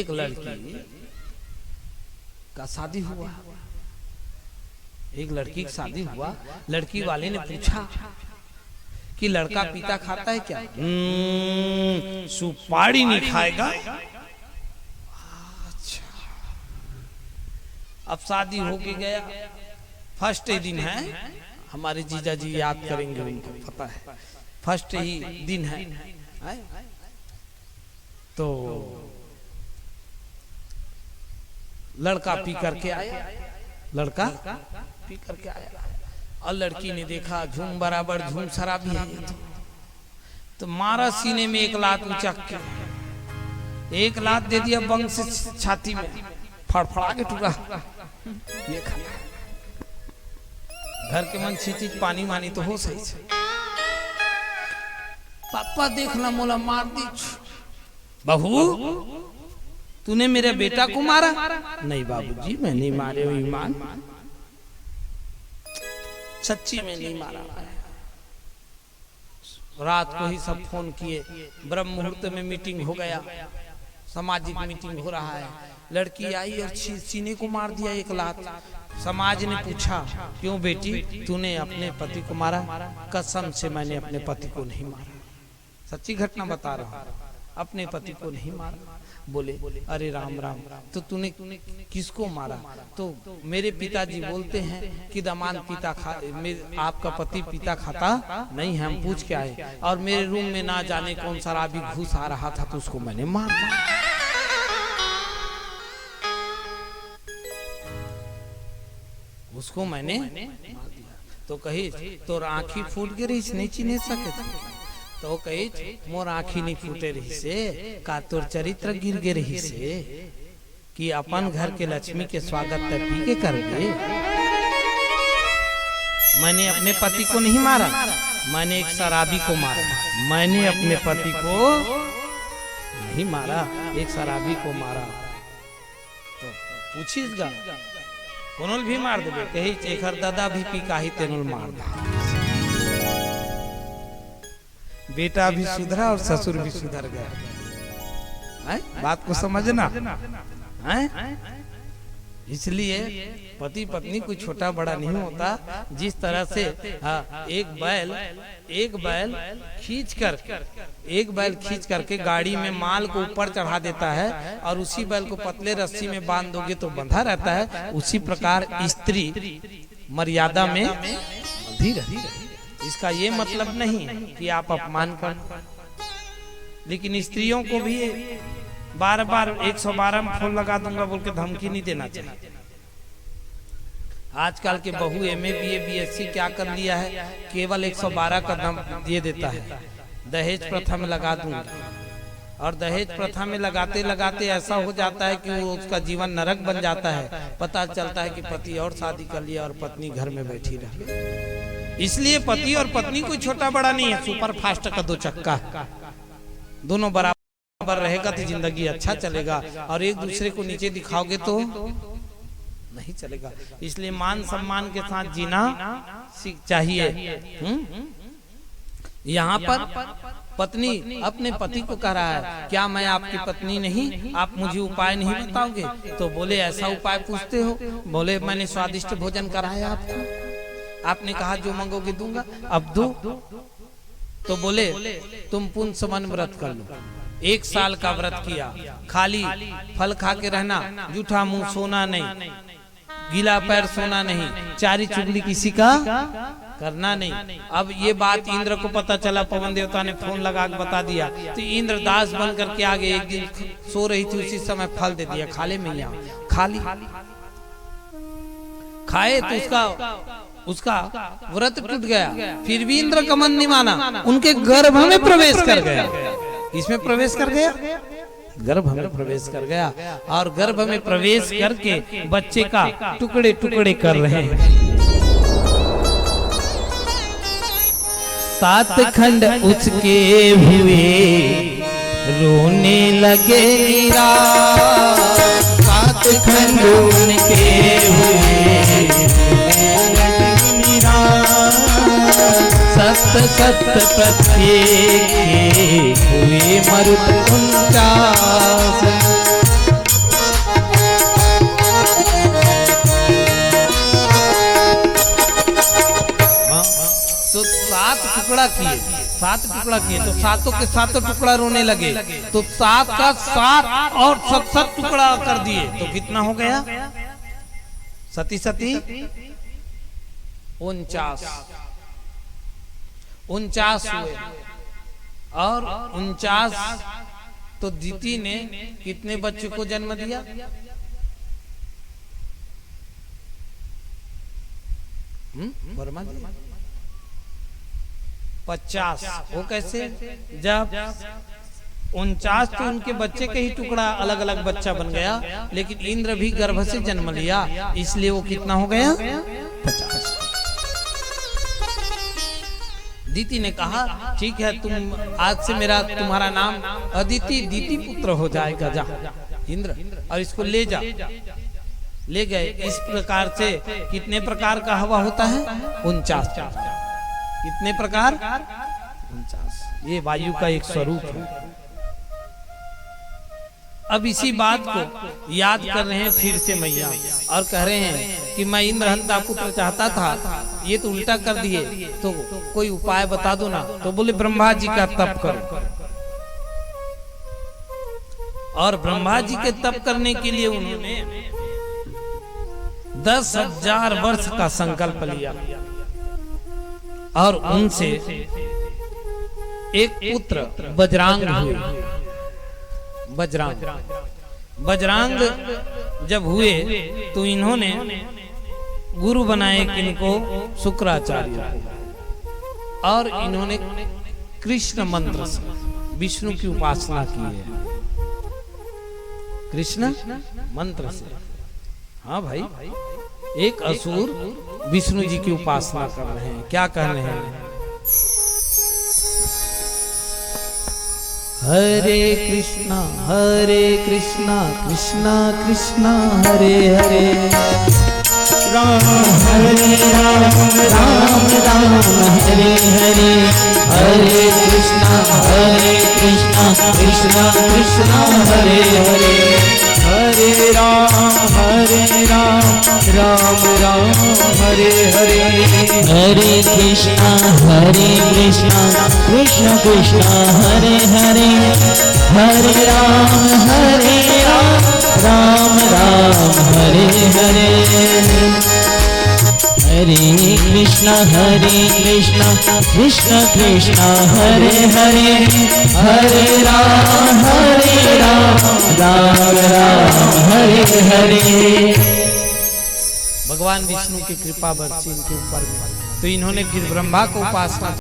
एक लड़की का शादी हुआ, एक लड़की की शादी हुआ। लड़की वाले ने पूछा कि लड़का पीता खाता है क्या? सुपारी नहीं खाएगा। अच्छा, अब शादी होके गया, फर्स्ट दिन है, हमारे जीजा जी याद करेंगे, उनको पता है फर्स्ट ही दिन है। तो लड़का पी करके आया, लड़का पी करके आया और लड़की ने देखा झूम बराबर झूम शराबी है, तो मारा सीने में एक लात उचक के, एक लात दे दिया बंग से छाती में, फड़फड़ा के टूटा। ये खाना घर के मन चीज पानी मानी तो हो सही से। पापा देखना मोला मार दी। बहू तूने मेरे बेटा को मारा? नहीं बाबूजी मैं नहीं मारे हूं, ईमान सच्ची में नहीं मारा। रात को ही सब फोन किए, ब्रह्म मुहूर्त में मीटिंग हो गया, सामाजिक मीटिंग हो रहा है। लड़की आई और सीने को मार दिया एक लात। समाज ने पूछा क्यों बेटी तूने अपने पति को मारा? कसम से मैंने अपने पति को नहीं मारा, सच्ची घटना बता रहा हूँ, अपने पति को नहीं मारा। बोले अरे राम राम, तो तूने किसको मारा? तो मेरे पिताजी बोलते हैं कि दमान पिता आपका पति पिता खाता नहीं है, हम पूछ के आए और मेरे रूम में ना जाने कौन शराबी घुस आ रहा था, तो उसको मैंने मार दिया। उसको मैंने मार दिया। तो कही तो आँखी फूट गई, नहीं चिन्ह सके थे। तो कही मोर आँखी नहीं फूटे रही से, का तोर चरित्र गिर गे रही से कि अपन घर के लक्ष्मी के स्वागत पी के करगे। मैंने अपने पति को नहीं मारा, मैंने एक शराबी को मारा। मैंने अपने पति को नहीं मारा, एक शराबी को मारा। तो पूछीगा कौन भी मार देवे, कही चेखर दादा भी पी का ही तेनुल मार दा। बेटा भी सुधरा और ससुर भी सुधर गया। बात को समझना है? इसलिए पति पत्नी कोई छोटा बड़ा नहीं होता। जिस तरह से एक बैल खींच करके गाड़ी में माल को ऊपर चढ़ा देता है और उसी बैल को पतले रस्सी में बांध दोगे तो बंधा रहता है, उसी प्रकार स्त्री मर्यादा में बंधी रहती है। इसका ये मतलब नहीं कि आप अपमान कर, लेकिन स्त्रियों को भी बार बार 112 में फोन लगा दूंगा बोल के धमकी नहीं देना चाहिए। आजकल के बहू MA BA BSc क्या कर लिया है, केवल 112 का दम दे देता है, दहेज प्रथा में लगा दूंगा। और दहेज प्रथा में लगाते लगाते ऐसा हो जाता है कि वो उसका जीवन नरक बन जाता है। पता चलता है कि पति और शादी कर लिया और पत्नी घर में बैठी रही। इसलिए पति और पत्नी कोई छोटा बड़ा नहीं है, सुपर फास्ट का दो चक्का, दोनों बराबर रहेगा तो जिंदगी अच्छा चलेगा, और एक दूसरे को नीचे दिखाओगे तो नहीं चलेगा। इसलिए मान सम्मान के साथ जीना चाहिए। यहाँ पर पत्नी अपने पति को कह रहा है क्या मैं आपकी पत्नी नहीं, आप मुझे उपाय नहीं बताओगे? तो बोले ऐसा उपाय पूछते हो? बोले मैंने स्वादिष्ट भोजन कराया आपको, आपने कहा जो मांगोगे दूंगा, अब दो। तो बोले तुम पुण्य समन व्रत कर लो। 1 साल का व्रत किया, खाली फल खा के रहना, जूठा मुंह सोना नहीं, गीला पैर सोना नहीं, चारी चुगली किसी का करना नहीं। अब ये बात इंद्र को पता चला, पवन देवता ने फोन लगा के बता दिया। तो इंद्र दास बन करके आगे, एक दिन सो रही थी उसी समय फल दे दिया, खाले में खाली खाए तो उसका व्रत टूट गया। फिर भी इंद्र का मन नहीं माना, उनके गर्भ में प्रवेश कर गया। इसमें प्रवेश कर गया, गर्भ में प्रवेश कर गया, और गर्भ में प्रवेश करके बच्चे का टुकड़े टुकड़े कर रहे हैं। 7 खंड उसके हुए रोने लगे मीरा, 7 खंड उनके हुए मीरा, सत सत प्रत्येक हुए मरुत 49। टुकड़ा किए, 7 टुकड़ा किए, तो सातों के सातों टुकड़ा रोने लगे, तो 7 का 7 और 7 टुकड़ा कर दिए, तो कितना हो गया? सती सती 49 हुए। और 49 तो दीति ने कितने बच्चों को जन्म दिया? वर्मा जी 50। वो कैसे? जब 49 तो उनके बच्चे के ही टुकड़ा अलग अलग बच्चा बन गया, लेकिन इंद्र भी गर्भ से जन्म लिया, इसलिए वो कितना हो गया? 50। दीति ने कहा ठीक है, तुम आज से मेरा तुम्हारा नाम अदिति दीति पुत्र हो जाएगा, जा इंद्र, और इसको ले जा। ले गए। इस प्रकार से कितने प्रकार का हवा होता है? 49। कितने प्रकार? 49। ये वायु का एक स्वरूप है। अब इसी बात को याद कर रहे हैं फिर से मैया, और कह रहे हैं कि मैं इंद्रहंता पुत्र चाहता था, ये तो उल्टा कर दिए, तो कोई उपाय बता दो ना। तो बोले ब्रह्मा जी का तप करो। और ब्रह्मा जी के तप करने के लिए उन्होंने 10,000 वर्ष का संकल्प लिया, और उनसे एक पुत्र बजरांग हुए। बजरांग जब हुए तो इन्होंने गुरु बनाए किनको? शुक्राचार्य। और इन्होंने कृष्ण मंत्र से विष्णु की उपासना की है। कृष्ण मंत्र से। हाँ भाई, एक असुर विष्णु जी की उपासना कर रहे हैं। क्या कह रहे हैं? हरे कृष्णा कृष्णा कृष्णा हरे हरे, राम हरे राम राम राम हरे हरे, हरे कृष्णा कृष्णा कृष्णा हरे हरे, हरे राम राम राम हरे हरे, हरे कृष्णा कृष्णा कृष्णा हरे हरे, हरे राम राम हरे हरे, हरे कृष्णा कृष्ण कृष्णा हरे हरे, हरे राम राम हरे हरे। भगवान विष्णु की कृपा बरसी इनके ऊपर। तो इन्होंने फिर ब्रह्मा को उपासना